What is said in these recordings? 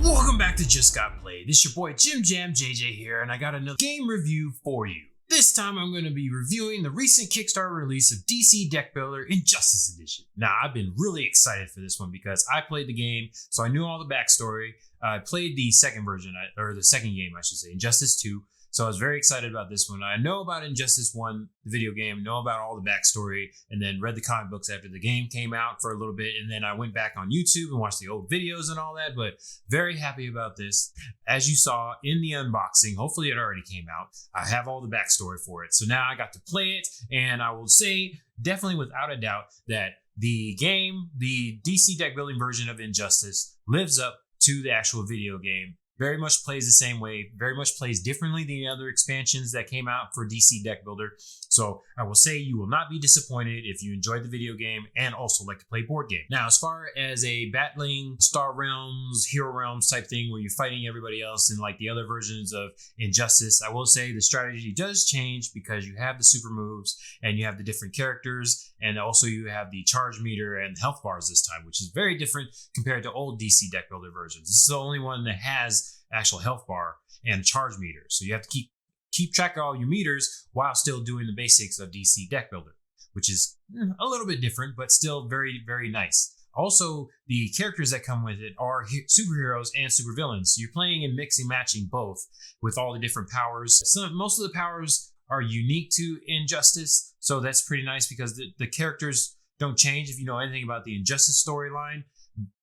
Welcome back to Just Got Played. This is your boy Jim Jam JJ here, and I got another game review for you. This time I'm going to be reviewing the recent Kickstarter release of DC Deck Builder Injustice Edition. Now, I've been really excited for this one because I played the game, so I knew all the backstory. I played the second version, or the second game, I should say, Injustice 2. So I was very excited about this one. I know about Injustice 1, the video game, know about all the backstory, and then read the comic books after the game came out for a little bit. And then I went back on YouTube and watched the old videos and all that, but very happy about this. As you saw in the unboxing, hopefully it already came out. I have all the backstory for it. So now I got to play it, and I will say definitely without a doubt that the game, the DC deck building version of Injustice, lives up to the actual video game. Very much plays the same way, very much plays differently than the other expansions that came out for DC Deck Builder. So I will say you will not be disappointed if you enjoyed the video game and also like to play board game. Now, as far as a battling Star Realms, Hero Realms type thing where you're fighting everybody else in like the other versions of Injustice, I will say the strategy does change because you have the super moves and you have the different characters, and also you have the charge meter and health bars this time, which is very different compared to old DC Deck Builder versions. This is the only one that has actual health bar and charge meter. So you have to keep track of all your meters while still doing the basics of DC Deck Builder, which is a little bit different, but still very, very nice. Also, the characters that come with it are superheroes and supervillains. So you're playing and mixing, matching both with all the different powers. Most of the powers are unique to Injustice, so that's pretty nice because the characters don't change if you know anything about the Injustice storyline.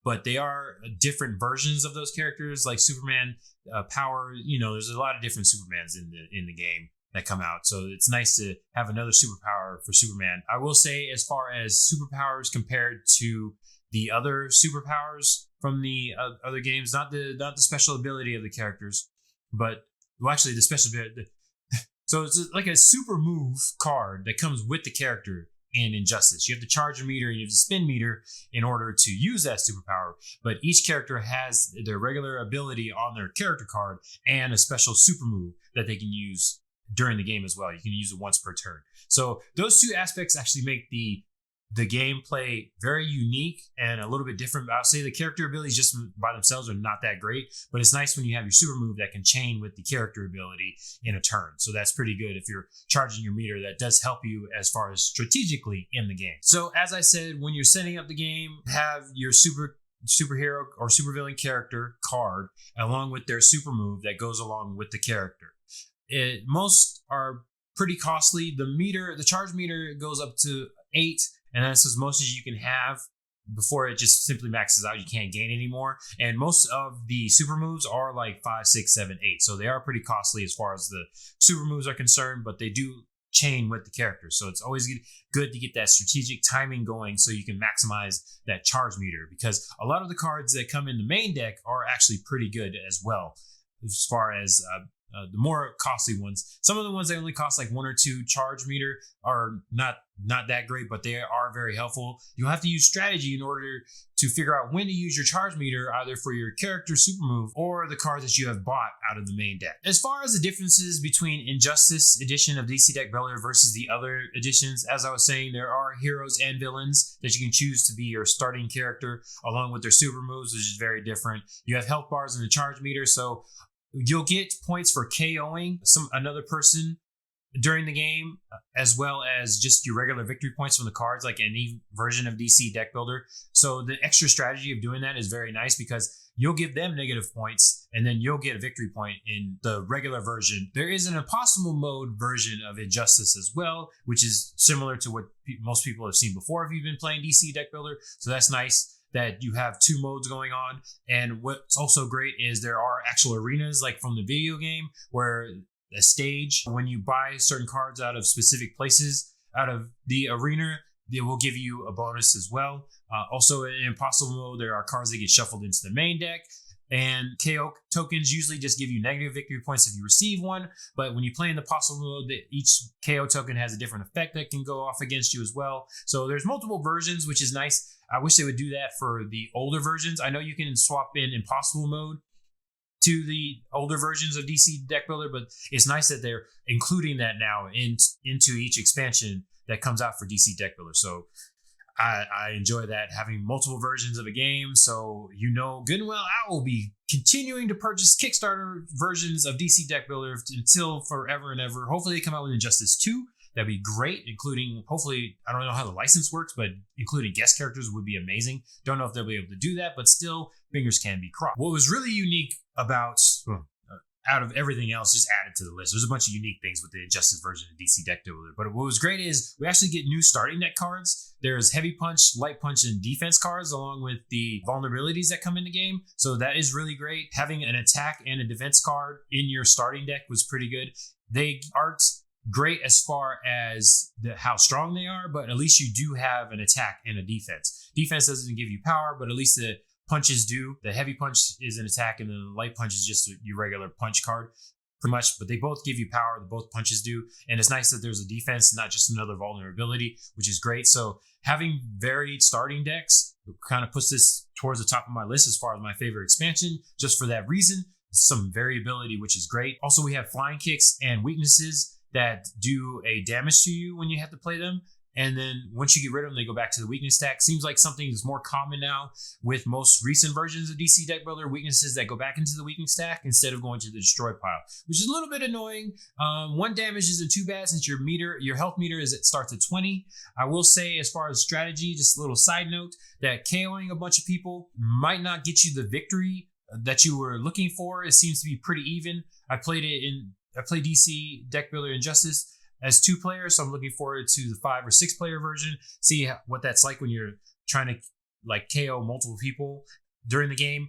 But they are different versions of those characters, like Superman power. You know, there's a lot of different Supermans in the game that come out. So it's nice to have another superpower for Superman. I will say, as far as superpowers compared to the other superpowers from the other games, not the special ability of the characters, but well, actually the special ability. So it's like a super move card that comes with the character. In Injustice, you have the charger meter and you have the spin meter in order to use that superpower, but each character has their regular ability on their character card and a special super move that they can use during the game as well. You can use it once per turn. So those two aspects actually make the gameplay very unique and a little bit different. I'll say the character abilities just by themselves are not that great, but it's nice when you have your super move that can chain with the character ability in a turn. So that's pretty good if you're charging your meter. That does help you as far as strategically in the game. So as I said, when you're setting up the game, have your superhero or supervillain character card along with their super move that goes along with the character. Most are pretty costly. The charge meter goes up to 8. And that's as much as you can have before it just simply maxes out. You can't gain anymore. And most of the super moves are like 5, 6, 7, 8. So they are pretty costly as far as the super moves are concerned, but they do chain with the characters. So it's always good to get that strategic timing going so you can maximize that charge meter, because a lot of the cards that come in the main deck are actually pretty good as well. As far as the more costly ones, some of the ones that only cost like 1 or 2 charge meter are not that great, but they are very helpful. You'll have to use strategy in order to figure out when to use your charge meter, either for your character super move or the cards that you have bought out of the main deck. As far as the differences between Injustice edition of DC Deck Builder versus the other editions, as I was saying, there are heroes and villains that you can choose to be your starting character along with their super moves, which is very different. You have health bars and the charge meter, so you'll get points for KOing another person during the game, as well as just your regular victory points from the cards, like any version of DC Deck Builder. So the extra strategy of doing that is very nice because you'll give them negative points and then you'll get a victory point in the regular version. There is an impossible mode version of Injustice as well, which is similar to what most people have seen before if you've been playing DC Deck Builder. So that's nice that you have 2 modes going on. And what's also great is there are actual arenas like from the video game where a stage, when you buy certain cards out of specific places out of the arena, they will give you a bonus as well. Also in Impossible mode, there are cards that get shuffled into the main deck, and KO tokens usually just give you negative victory points if you receive one. But when you play in the Possible mode, each KO token has a different effect that can go off against you as well. So there's multiple versions, which is nice. I wish they would do that for the older versions. I know you can swap in Impossible mode to the older versions of DC Deck Builder, but it's nice that they're including that now into each expansion that comes out for DC Deck Builder. So I enjoy that, having multiple versions of a game. So good and well, I will be continuing to purchase Kickstarter versions of DC Deck Builder until forever and ever. Hopefully they come out with Injustice 2. That'd be great, including, hopefully, I don't know how the license works, but including guest characters would be amazing. Don't know if they'll be able to do that, but still, fingers can be crossed. What was really unique about, out of everything else, just added to the list. There's a bunch of unique things with the Injustice version of DC Deck Builder. But what was great is we actually get new starting deck cards. There's Heavy Punch, Light Punch, and Defense cards, along with the vulnerabilities that come in the game. So that is really great. Having an attack and a defense card in your starting deck was pretty good. They aren't great as far as how strong they are, but at least you do have an attack and a defense. Defense doesn't give you power, but at least the punches do. The Heavy Punch is an attack, and then the Light Punch is just your regular punch card, pretty much. But they both give you power. Both punches do. And it's nice that there's a defense, not just another vulnerability, which is great. So having varied starting decks kind of puts this towards the top of my list as far as my favorite expansion, just for that reason. Some variability, which is great. Also, we have flying kicks and weaknesses that do a damage to you when you have to play them. And then once you get rid of them, they go back to the weakness stack. Seems like something is more common now with most recent versions of DC Deck Builder, weaknesses that go back into the weakness stack instead of going to the destroy pile, which is a little bit annoying. One damage isn't too bad since your health meter starts at 20. I will say, as far as strategy, just a little side note, that KOing a bunch of people might not get you the victory that you were looking for. It seems to be pretty even. I play DC Deck Builder Injustice as 2 players, so I'm looking forward to the 5 or 6 player version. See what that's like when you're trying to KO multiple people during the game.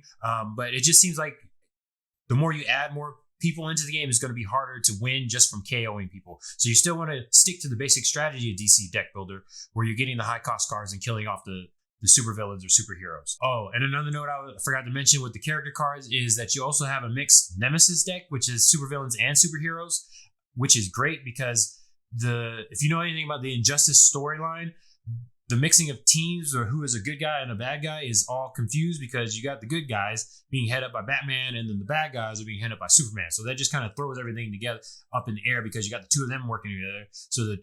But it just seems like the more you add more people into the game, it's going to be harder to win just from KOing people. So you still want to stick to the basic strategy of DC Deck Builder, where you're getting the high cost cards and killing off the supervillains or superheroes. Oh, and another note I forgot to mention with the character cards is that you also have a mixed Nemesis deck, which is supervillains and superheroes, which is great because if you know anything about the Injustice storyline, the mixing of teams or who is a good guy and a bad guy is all confused, because you got the good guys being headed up by Batman and then the bad guys are being headed up by Superman. So that just kind of throws everything together up in the air, because you got the two of them working together. So the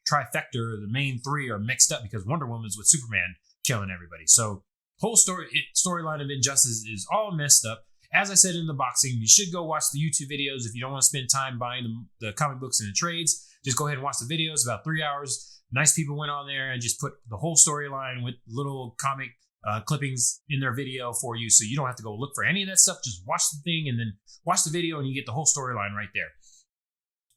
trifecta, or the main 3, are mixed up because Wonder Woman's with Superman killing everybody. So whole storyline of Injustice is all messed up. As I said in the boxing, you should go watch the YouTube videos if you don't want to spend time buying the comic books and the trades. Just go ahead and watch the videos, about 3 hours. Nice people went on there and just put the whole storyline with little comic clippings in their video for you, so you don't have to go look for any of that stuff. Just watch the thing and then watch the video, and you get the whole storyline right there.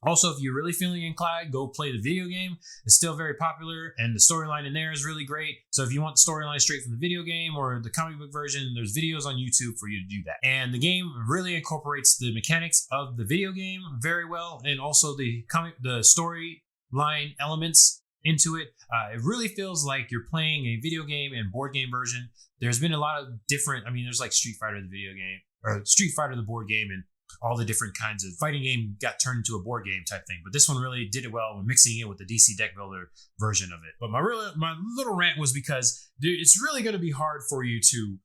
Also, if you're really feeling inclined, go play the video game. It's still very popular, and the storyline in there is really great. So if you want the storyline straight from the video game or the comic book version, there's videos on YouTube for you to do that. And the game really incorporates the mechanics of the video game very well, and also the storyline elements into it. It really feels like you're playing a video game and board game version. There's been a lot of different, there's like Street Fighter the video game, or Street Fighter the board game, and all the different kinds of fighting game got turned into a board game type thing. But this one really did it well when mixing it with the DC Deck Builder version of it. But my little rant was because it's really going to be hard for you to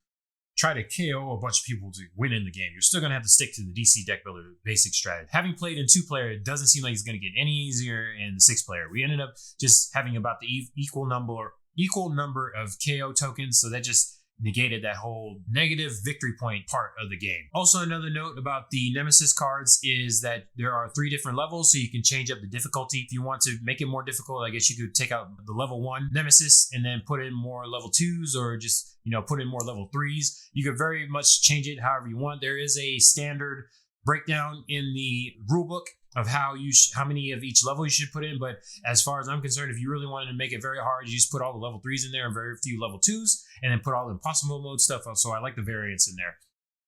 try to KO a bunch of people to win in the game. You're still going to have to stick to the DC Deck Builder basic strategy. Having played in 2-player, it doesn't seem like it's going to get any easier in the 6-player. We ended up just having about the equal number of KO tokens, so that just negated that whole negative victory point part of the game. Also, another note about the Nemesis cards is that there are 3 different levels, so you can change up the difficulty. If you want to make it more difficult, I guess you could take out the level 1 Nemesis and then put in more level 2s, or just put in more level 3s. You could very much change it however you want. There is a standard breakdown in the rulebook of how many of each level you should put in. But as far as I'm concerned, if you really wanted to make it very hard, you just put all the level 3s in there and very few level 2s, and then put all the impossible mode stuff. So I like the variance in there.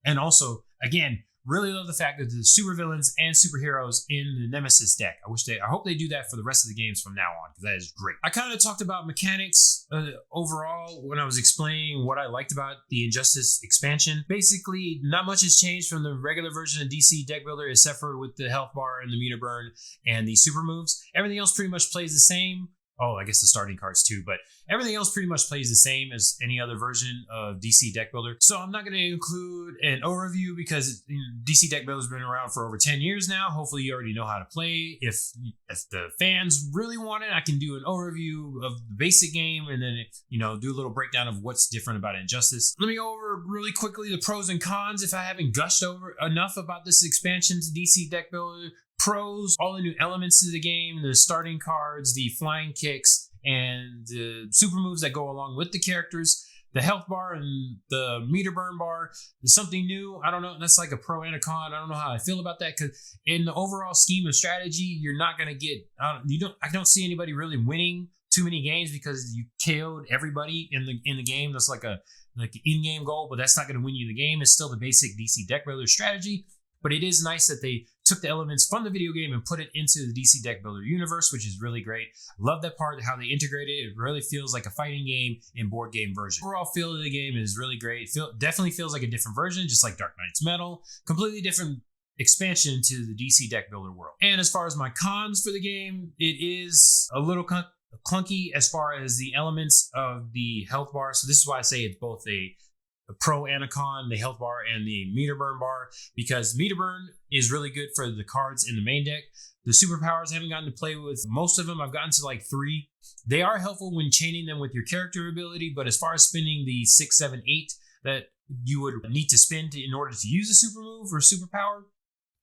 And also, again, really love the fact that the supervillains and superheroes in the Nemesis deck. I hope they do that for the rest of the games from now on, because that is great. I kind of talked about mechanics overall when I was explaining what I liked about the Injustice expansion. Basically, not much has changed from the regular version of DC Deck Builder, except for with the health bar and the meter burn and the super moves. Everything else pretty much plays the same. Oh, I guess the starting cards too, but everything else pretty much plays the same as any other version of DC Deck Builder. So I'm not going to include an overview because DC Deck Builder's been around for over 10 years now. Hopefully you already know how to play. If the fans really want it, I can do an overview of the basic game and then, do a little breakdown of what's different about Injustice. Let me go over really quickly the pros and cons if I haven't gushed over enough about this expansion to DC Deck Builder. Pros, all the new elements to the game, the starting cards, the flying kicks, and the super moves that go along with the characters. The health bar and the meter burn bar is something new. I don't know. That's like a pro and a con. I don't know how I feel about that because in the overall scheme of strategy, you're not going to get. I don't see anybody really winning too many games because you killed everybody in the game. That's like an in-game goal, but that's not going to win you the game. It's still the basic DC Deck Builder strategy. But it is nice that they took the elements from the video game and put it into the DC Deck Builder universe, which is really great. I love that part, how they integrate it. It really feels like a fighting game in board game version. Overall feel of the game is really great. Definitely feels like a different version, just like Dark Knight's Metal. Completely different expansion to the DC Deck Builder world. And as far as my cons for the game, it is a little clunky as far as the elements of the health bar. So this is why I say it's both a pro and a con, the health bar and the meter burn bar, because meter burn is really good for the cards in the main deck. The superpowers I haven't gotten to play with most of them. I've gotten to like 3. They are helpful when chaining them with your character ability, but as far as spending the 6, 7, 8 that you would need to spend in order to use a super move or superpower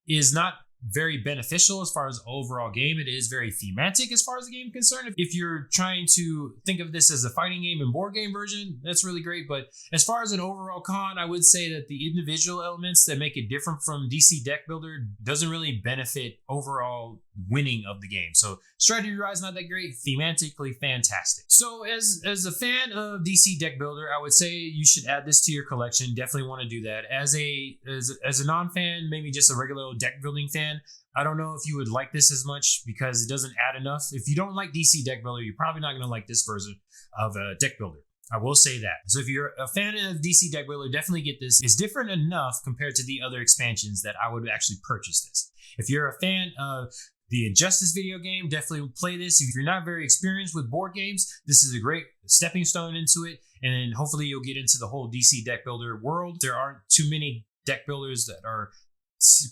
is not very beneficial as far as overall game. It is very thematic as far as the game is concerned. If you're trying to think of this as a fighting game and board game version, that's really great. But as far as an overall con, I would say that the individual elements that make it different from DC Deck Builder doesn't really benefit overall winning of the game. So strategy wise, not that great. Thematically fantastic. So as a fan of DC Deck Builder, I would say you should add this to your collection. Definitely want to do that. As a non-fan, maybe just a regular old deck building fan, I don't know if you would like this as much because it doesn't add enough. If you don't like DC Deck Builder, you're probably not going to like this version of Deck Builder. I will say that. So if you're a fan of DC Deck Builder, definitely get this. It's different enough compared to the other expansions that I would actually purchase this. If you're a fan of the Injustice video game, definitely play this. If you're not very experienced with board games, this is a great stepping stone into it. And then hopefully you'll get into the whole DC Deck Builder world. There aren't too many deck builders that are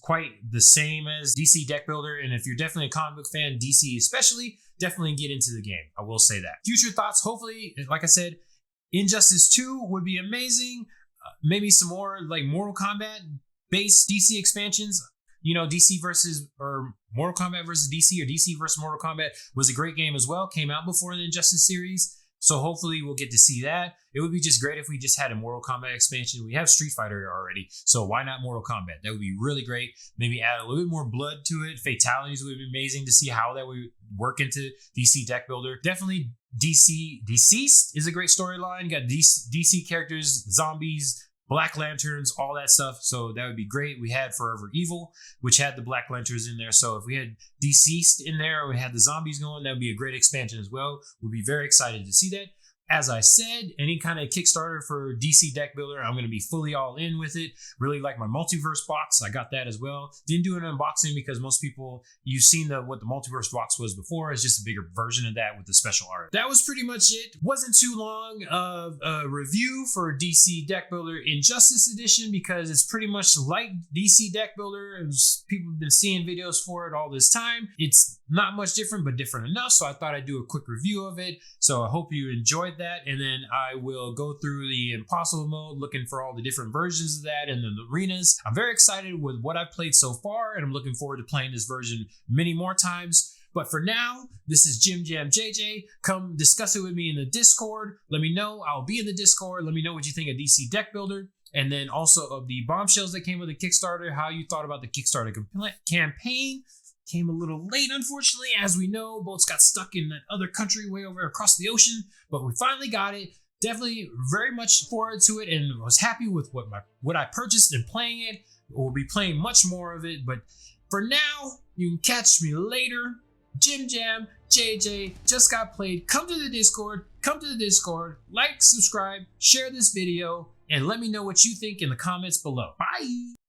quite the same as DC Deck Builder, and if you're definitely a comic book fan, DC especially, definitely get into the game. I will say that. Future thoughts, hopefully, like I said, Injustice 2 would be amazing. Maybe some more like Mortal Kombat based DC expansions. DC versus or Mortal Kombat versus DC or DC versus Mortal Kombat was a great game as well. Came out before the Injustice series. So hopefully we'll get to see that. It would be just great if we just had a Mortal Kombat expansion. We have Street Fighter already, so why not Mortal Kombat? That would be really great. Maybe add a little bit more blood to it. Fatalities would be amazing to see how that would work into DC Deck Builder. Definitely DC Deceased is a great storyline. You got DC characters, zombies, Black Lanterns, all that stuff. So that would be great. We had Forever Evil, which had the Black Lanterns in there. So if we had Deceased in there, or we had the zombies going, that would be a great expansion as well. We'd be very excited to see that. As I said, any kind of Kickstarter for DC Deck Builder, I'm going to be fully all in with it. Really like my multiverse box. I got that as well. Didn't do an unboxing because most people, you've seen what the multiverse box was before. It's just a bigger version of that with the special art. That was pretty much it. Wasn't too long of a review for DC Deck Builder Injustice Edition because it's pretty much like DC Deck Builder. People have been seeing videos for it all this time. It's not much different, but different enough. So I thought I'd do a quick review of it. So I hope you enjoyed that, and then I will go through the impossible mode looking for all the different versions of that and then the arenas. I'm very excited with what I've played so far, and I'm looking forward to playing this version many more times. But for now, this is Jim Jam JJ. Come discuss it with me in the Discord. Let me know. I'll be in the Discord. Let me know what you think of DC Deck Builder, and then also of the bombshells that came with the Kickstarter, how you thought about the Kickstarter campaign. Came a little late, unfortunately. As we know, boats got stuck in that other country way over across the ocean, but we finally got it. Definitely very much forward to it, and was happy with what I purchased and playing it. We'll be playing much more of it, but for now, you can catch me later. Jim Jam JJ just got played. Come to the Discord. Like, subscribe, share this video, and let me know what you think in the comments below. Bye.